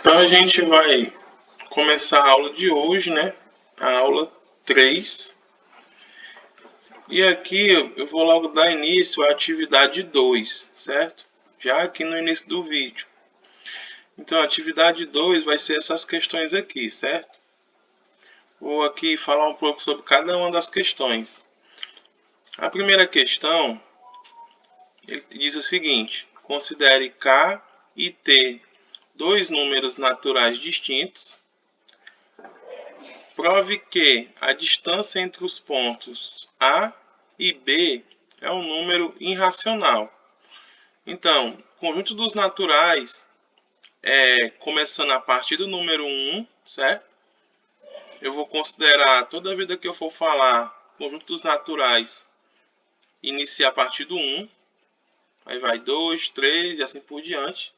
Então a gente vai começar a aula de hoje, né? A aula 3. E aqui eu vou logo dar início à atividade 2, certo? Já aqui no início do vídeo. Então a atividade 2 vai ser essas questões aqui, certo? Vou aqui falar um pouco sobre cada uma das questões. A primeira questão, ele diz o seguinte: considere K e T dois números naturais distintos. Prove que a distância entre os pontos A e B é um número irracional. Então, conjunto dos naturais, começando a partir do número 1, certo? Eu vou considerar, toda vida que eu for falar conjunto dos naturais, inicia a partir do 1. Aí vai 2, 3 e assim por diante.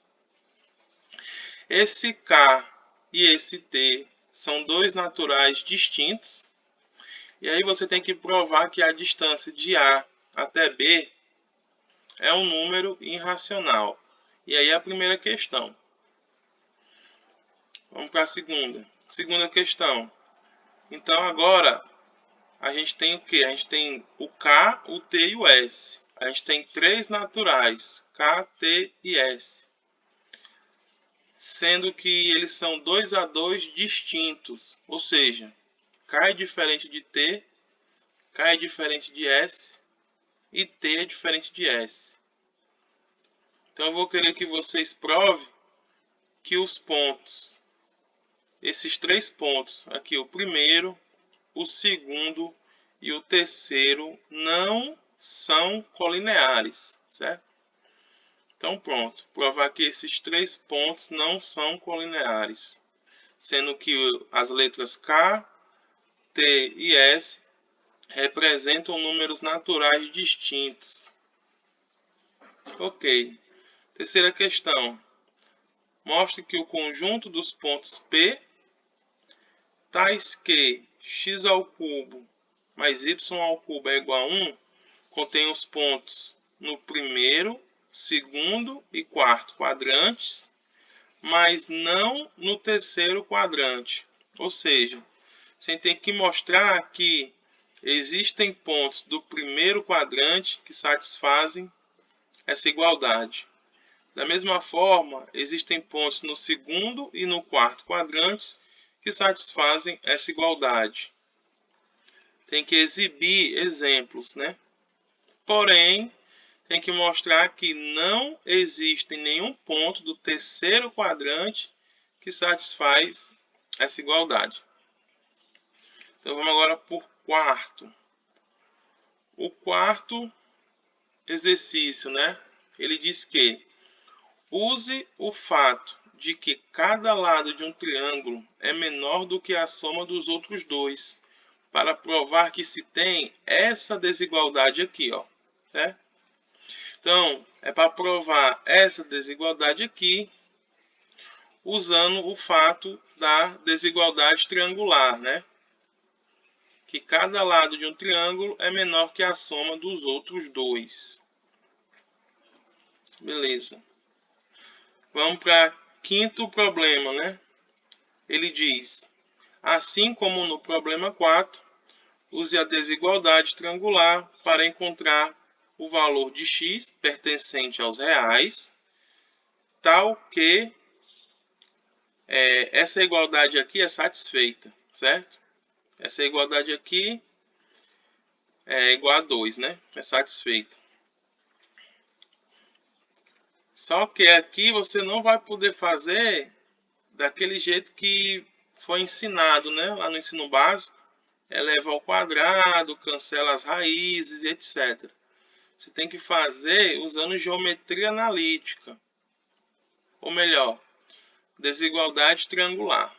Esse K e esse T são dois naturais distintos. E aí você tem que provar que a distância de A até B é um número irracional. E aí a primeira questão. Vamos para a segunda. Segunda questão. Então agora a gente tem o que? A gente tem o K, o T e o S. A gente tem três naturais, K, T e S. Sendo que eles são 2 a 2 distintos. Ou seja, K é diferente de T, K é diferente de S e T é diferente de S. Então eu vou querer que vocês provem que os pontos, esses três pontos, aqui o primeiro, o segundo e o terceiro, não são colineares, certo? Então pronto, provar que esses três pontos não são colineares, sendo que as letras K, T e S representam números naturais distintos. Ok. Terceira questão. Mostre que o conjunto dos pontos P, tais que x ao cubo mais y ao cubo é igual a 1, contém os pontos no primeiro, segundo e quarto quadrantes, mas não no terceiro quadrante. Ou seja, você tem que mostrar que existem pontos do primeiro quadrante que satisfazem essa igualdade. Da mesma forma, existem pontos no segundo e no quarto quadrantes que satisfazem essa igualdade. Tem que exibir exemplos, né? Porém, tem que mostrar que não existe nenhum ponto do terceiro quadrante que satisfaz essa igualdade. Então vamos agora por quarto. O quarto exercício, né? Ele diz que use o fato de que cada lado de um triângulo é menor do que a soma dos outros dois, para provar que se tem essa desigualdade aqui, ó, certo? Então, é para provar essa desigualdade aqui, usando o fato da desigualdade triangular, né? Que cada lado de um triângulo é menor que a soma dos outros dois. Beleza. Vamos para quinto problema, né? Ele diz: assim como no problema 4, use a desigualdade triangular para encontrar o valor de x pertencente aos reais, tal que essa igualdade aqui é satisfeita, certo? Essa igualdade aqui é igual a 2, né? É satisfeita. Só que aqui você não vai poder fazer daquele jeito que foi ensinado, né? Lá no ensino básico. Eleva ao quadrado, cancela as raízes, etc. Você tem que fazer usando geometria analítica. Ou melhor, desigualdade triangular.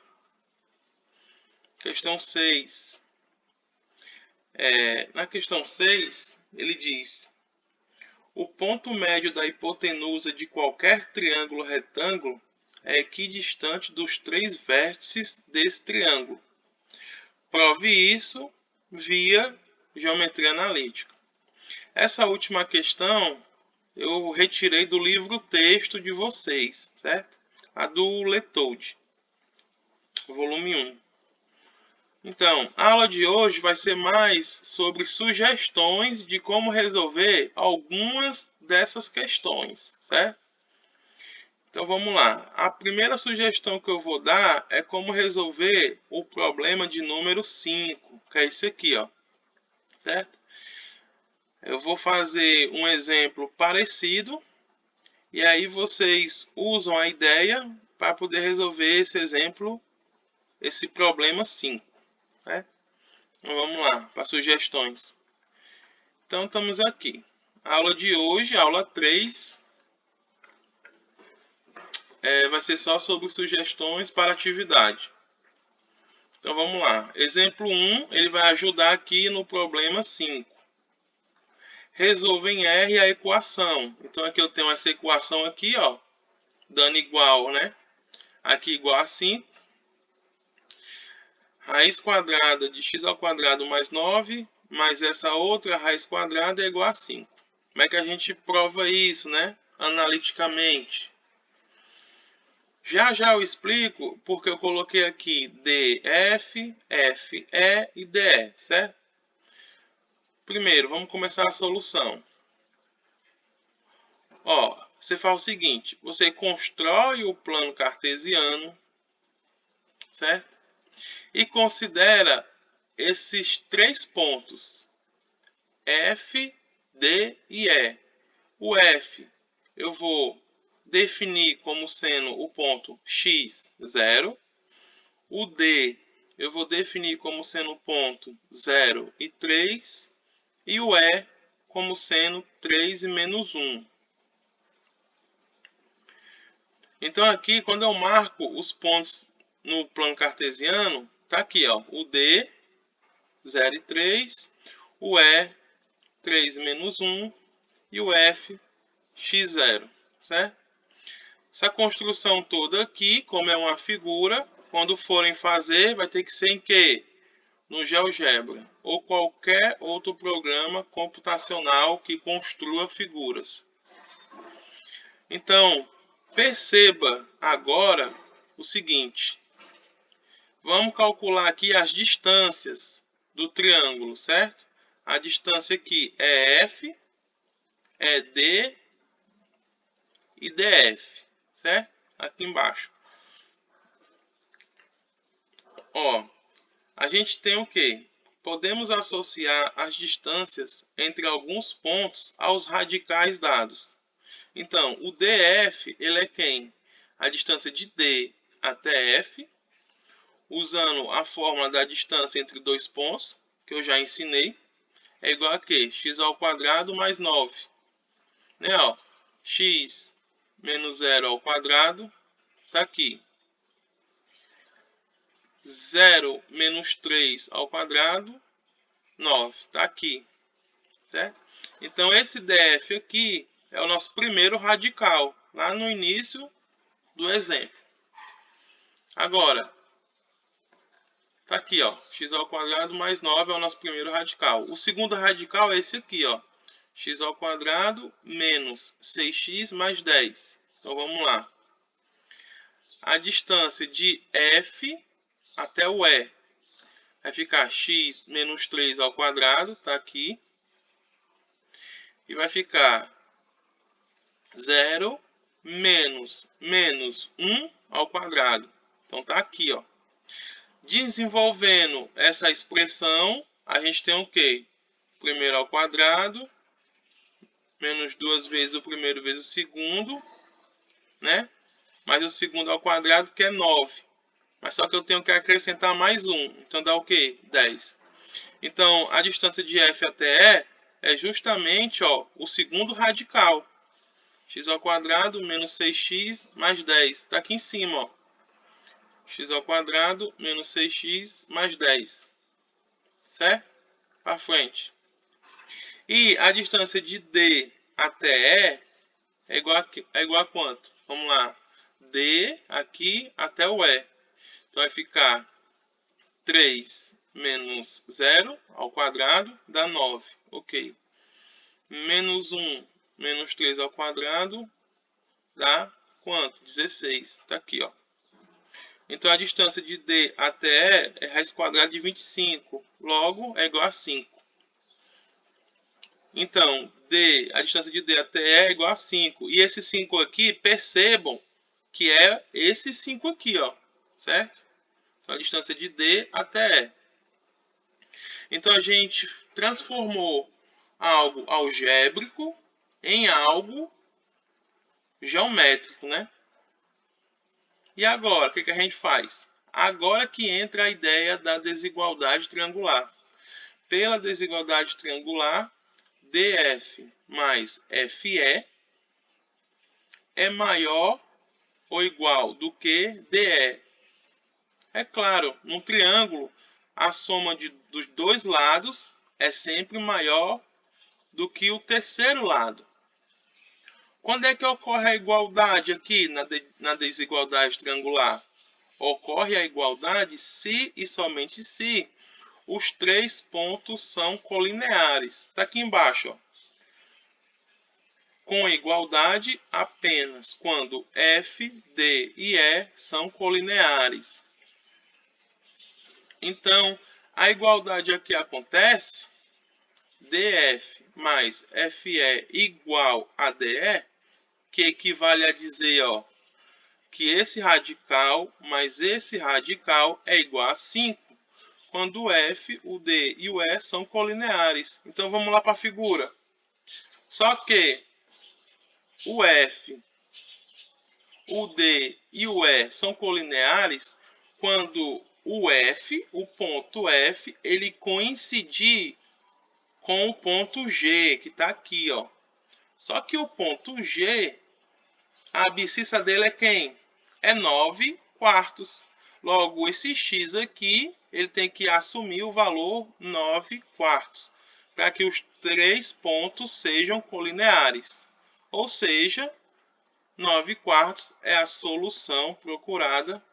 Questão 6. Na questão 6, ele diz: o ponto médio da hipotenusa de qualquer triângulo retângulo é equidistante dos três vértices desse triângulo. Prove isso via geometria analítica. Essa última questão eu retirei do livro texto de vocês, certo? a do Letold, volume 1. Então, a aula de hoje vai ser mais sobre sugestões de como resolver algumas dessas questões, certo? Então vamos lá. A primeira sugestão que eu vou dar é como resolver o problema de número 5, que é esse aqui, ó. Certo? Eu vou fazer um exemplo parecido e aí vocês usam a ideia para poder resolver esse exemplo, esse problema 5, né? Então vamos lá, para sugestões. Então estamos aqui. A aula de hoje, aula 3, vai ser só sobre sugestões para atividade. Então vamos lá. Exemplo 1, ele vai ajudar aqui no problema 5. Resolva em R a equação. Então aqui eu tenho essa equação aqui, ó, dando igual, né? Aqui igual a 5. Raiz quadrada de x ao quadrado mais 9, mais essa outra raiz quadrada é igual a 5. Como é que a gente prova isso, né? Analiticamente. Já já eu explico porque eu coloquei aqui DF, FE e DE, certo? Primeiro, vamos começar a solução. Ó, você faz o seguinte, você constrói o plano cartesiano, certo? E considera esses 3 pontos, F, D e E. O F eu vou definir como sendo o ponto x, 0. O D eu vou definir como sendo o ponto 0 e 3. E o E como sendo 3 e menos 1. Então aqui, quando eu marco os pontos no plano cartesiano, tá aqui, ó, o D, 0 e 3, o E, 3 menos 1, e o F, x0, certo? Essa construção toda aqui, como é uma figura, quando forem fazer, vai ter que ser em quê? No GeoGebra, ou qualquer outro programa computacional que construa figuras. Então, perceba agora o seguinte. Vamos calcular aqui as distâncias do triângulo, certo? A distância aqui é F, é D e DF, certo? Aqui embaixo. Ó, a gente tem o quê? Podemos associar as distâncias entre alguns pontos aos radicais dados. Então, o DF, ele é quem? A distância de D até F, usando a fórmula da distância entre dois pontos, que eu já ensinei, é igual a quê? X ao quadrado mais 9. Né, ó, x menos 0 ao quadrado está aqui. 0 menos 3 ao quadrado, 9. Está aqui. Certo? Então, esse DF aqui é o nosso primeiro radical, lá no início do exemplo. Agora, tá aqui, ó, x ao quadrado mais 9 é o nosso primeiro radical. O segundo radical é esse aqui, ó, x ao quadrado menos 6x mais 10. Então, vamos lá. A distância de F até o E vai ficar x menos 3 ao quadrado, tá aqui. E vai ficar 0 menos 1 ao quadrado. Então, tá aqui, ó. Desenvolvendo essa expressão, a gente tem o quê? Primeiro ao quadrado, menos 2 vezes o primeiro vezes o segundo, né? Mais o segundo ao quadrado, que é 9. Mas só que eu tenho que acrescentar mais 1. Então, dá o quê? 10. Então, a distância de F até E é justamente, ó, o segundo radical. X ao quadrado menos 6x mais 10. Está aqui em cima, ó. X ao quadrado menos 6x mais 10. Certo? Para frente. E a distância de D até E é igual a quanto? Vamos lá. D aqui até o E. Então vai ficar 3 menos 0 ao quadrado dá 9. Ok. Menos 1 menos 3 ao quadrado dá quanto? 16. Está aqui, ó. Então, a distância de D até E é raiz quadrada de 25. Logo, é igual a 5. Então, a distância de D até E é igual a 5. E esse 5 aqui, percebam que é esse 5 aqui, ó. Certo? Então, a distância de D até E. Então, a gente transformou algo algébrico em algo geométrico, né? E agora, o que a gente faz? Agora que entra a ideia da desigualdade triangular. Pela desigualdade triangular, DF mais FE é maior ou igual do que DE. É claro, num triângulo, a soma dos dois lados é sempre maior do que o terceiro lado. Quando é que ocorre a igualdade aqui na desigualdade triangular? Ocorre a igualdade se e somente se os três pontos são colineares. Está aqui embaixo, ó. Com igualdade apenas quando F, D e E são colineares. Então, a igualdade aqui acontece, DF mais FE igual a DE, que equivale a dizer, ó, que esse radical mais esse radical é igual a 5, quando o F, o D e o E são colineares. Então, vamos lá para a figura. Só que o F, o D e o E são colineares quando o F, o ponto F, ele coincidir com o ponto G, que está aqui, ó. Só que o ponto G, a abscissa dele é quem? É 9 quartos. Logo, esse x aqui, ele tem que assumir o valor 9 quartos, para que os três pontos sejam colineares. Ou seja, 9 quartos é a solução procurada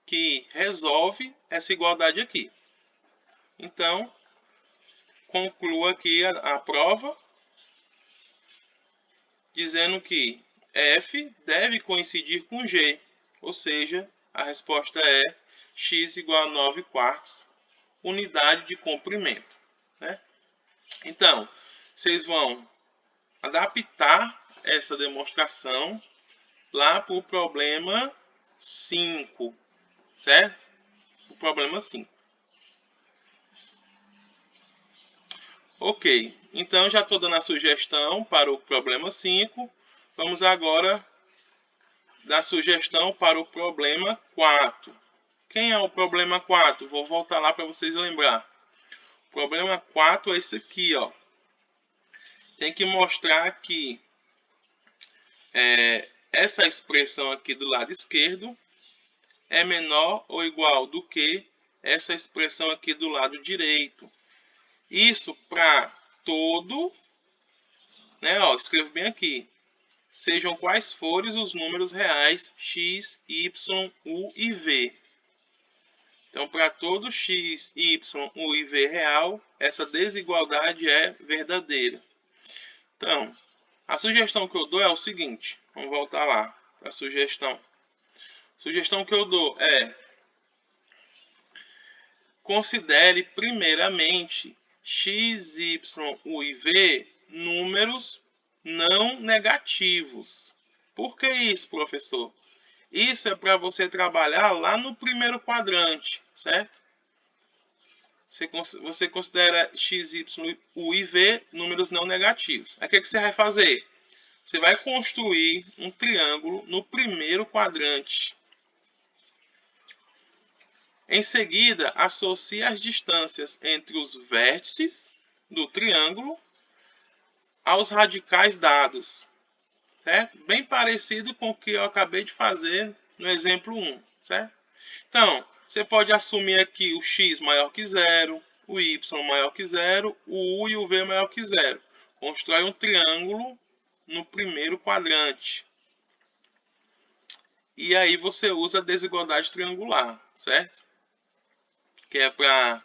que resolve essa igualdade aqui. Então, concluo aqui a prova dizendo que F deve coincidir com G, ou seja, a resposta é x igual a 9 quartos, unidade de comprimento, né? Então, vocês vão adaptar essa demonstração lá para o problema 5, certo? O problema 5. Ok, então já estou dando a sugestão para o problema 5. Vamos agora dar sugestão para o problema 4. Quem é o problema 4? Vou voltar lá para vocês lembrar. O problema 4 é esse aqui, ó. Tem que mostrar que essa expressão aqui do lado esquerdo é menor ou igual do que essa expressão aqui do lado direito. Isso para todo, né? Ó, escrevo bem aqui. Sejam quais forem os números reais x, y, u e v. Então, para todo x, y, u e v real, essa desigualdade é verdadeira. Então, a sugestão que eu dou é o seguinte. Vamos voltar lá para a sugestão. A sugestão que eu dou é: considere primeiramente x, y, u e v números não negativos. Por que isso, professor? Isso é para você trabalhar lá no primeiro quadrante, certo? Você considera x, y, u e v números não negativos. Aí o que você vai fazer? Você vai construir um triângulo no primeiro quadrante. Em seguida, associe as distâncias entre os vértices do triângulo aos radicais dados, certo? Bem parecido com o que eu acabei de fazer no exemplo 1, certo? Então, você pode assumir aqui o x maior que zero, o y maior que zero, o u e o v maior que zero. Constrói um triângulo no primeiro quadrante. E aí você usa a desigualdade triangular, certo? Que é para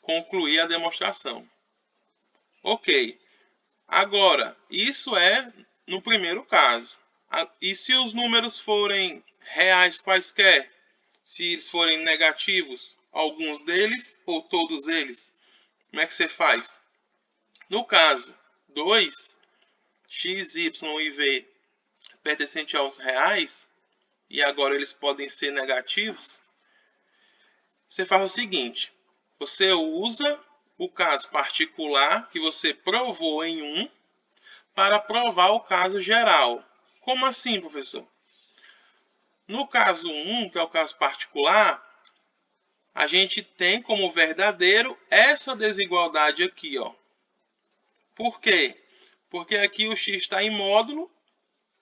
concluir a demonstração. Ok. Agora, isso é no primeiro caso. E se os números forem reais quaisquer? Se eles forem negativos, alguns deles ou todos eles? Como é que você faz? No caso 2, x, y e v pertencente aos reais, e agora eles podem ser negativos, você faz o seguinte: você usa o caso particular que você provou em 1 para provar o caso geral. Como assim, professor? No caso 1, que é o caso particular, a gente tem como verdadeiro essa desigualdade aqui, ó. Por quê? Porque aqui o x está em módulo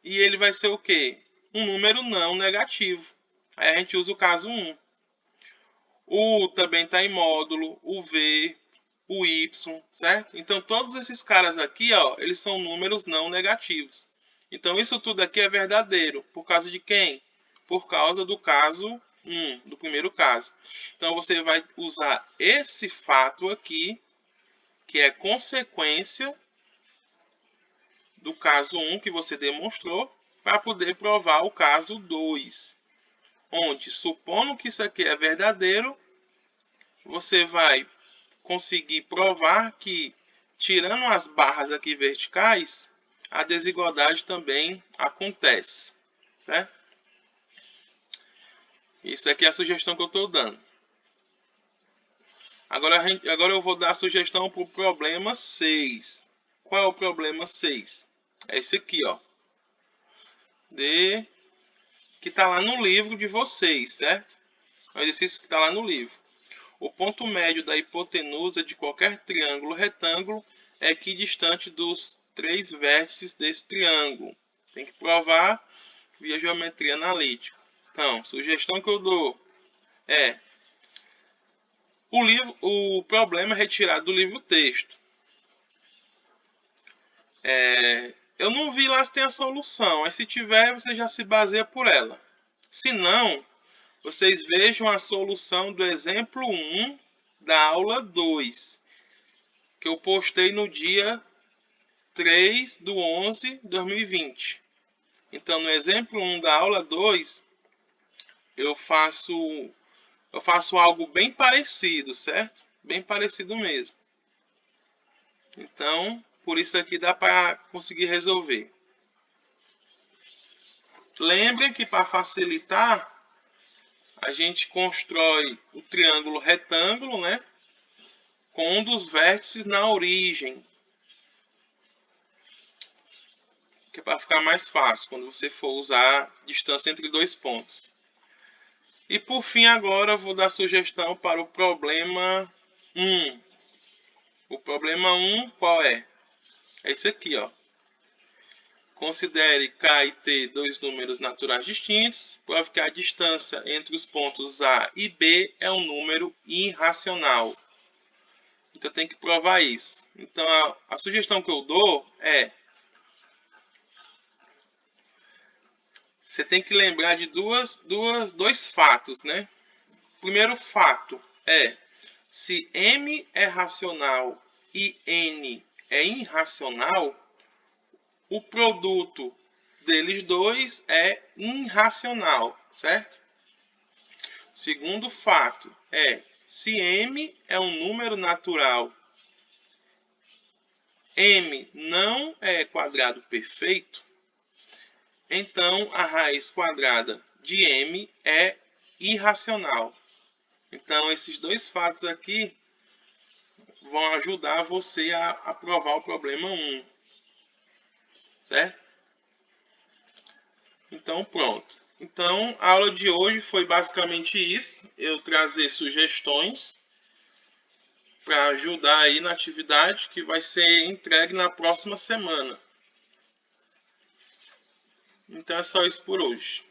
e ele vai ser o quê? Um número não negativo. Aí a gente usa o caso 1. O U também está em módulo, o V, o Y, certo? Então todos esses caras aqui, ó, eles são números não negativos. Então isso tudo aqui é verdadeiro. Por causa de quem? Por causa do caso 1, do primeiro caso. Então você vai usar esse fato aqui, que é consequência do caso 1 que você demonstrou, para poder provar o caso 2. Onde, supondo que isso aqui é verdadeiro, você vai conseguir provar que, tirando as barras aqui verticais, a desigualdade também acontece, né? Isso aqui é a sugestão que eu estou dando. Agora eu vou dar a sugestão para o problema 6. Qual é o problema 6? É esse aqui, ó. Que está lá no livro de vocês, certo? É o exercício que está lá no livro. O ponto médio da hipotenusa de qualquer triângulo retângulo é equidistante dos 3 vértices desse triângulo. Tem que provar via geometria analítica. Então, sugestão que eu dou é: o problema é retirado do livro texto. Eu não vi lá se tem a solução, mas se tiver, você já se baseia por ela. Se não, vocês vejam a solução do exemplo 1 da aula 2, que eu postei no dia 3/11/2020. Então, no exemplo 1 da aula 2, eu faço algo bem parecido, certo? Bem parecido mesmo. Então, por isso aqui dá para conseguir resolver. Lembrem que para facilitar, a gente constrói o triângulo retângulo, né? Com um dos vértices na origem. Que é para ficar mais fácil quando você for usar a distância entre dois pontos. E por fim, agora eu vou dar sugestão para o problema 1. O problema 1 qual é? É esse aqui, ó. Considere K e T dois números naturais distintos. Prove que a distância entre os pontos A e B é um número irracional. Então tem que provar isso. Então a sugestão que eu dou é: você tem que lembrar de dois fatos, né? O primeiro fato é: se M é racional e N é irracional, o produto deles dois é irracional, certo? Segundo fato é: se M é um número natural, M não é quadrado perfeito, então a raiz quadrada de M é irracional. Então esses dois fatos aqui vão ajudar você a provar o problema 1. Certo? Então pronto. Então a aula de hoje foi basicamente isso. Eu trazer sugestões para ajudar aí na atividade que vai ser entregue na próxima semana. Então é só isso por hoje.